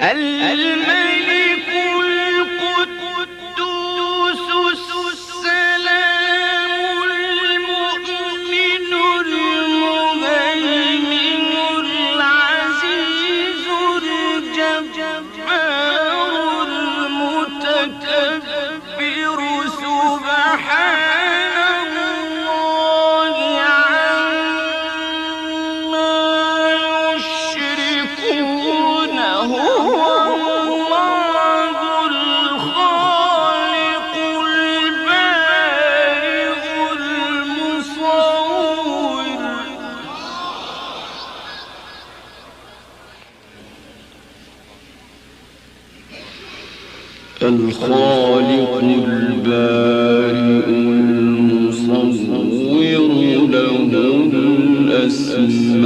الملك القدوس السلام المؤمن المهيمن العزيز الجبار المتكبر سبحان الله عما يشركون. هو الله الخالق البارئ المصور. الخالق البارئ المصور له الأسماء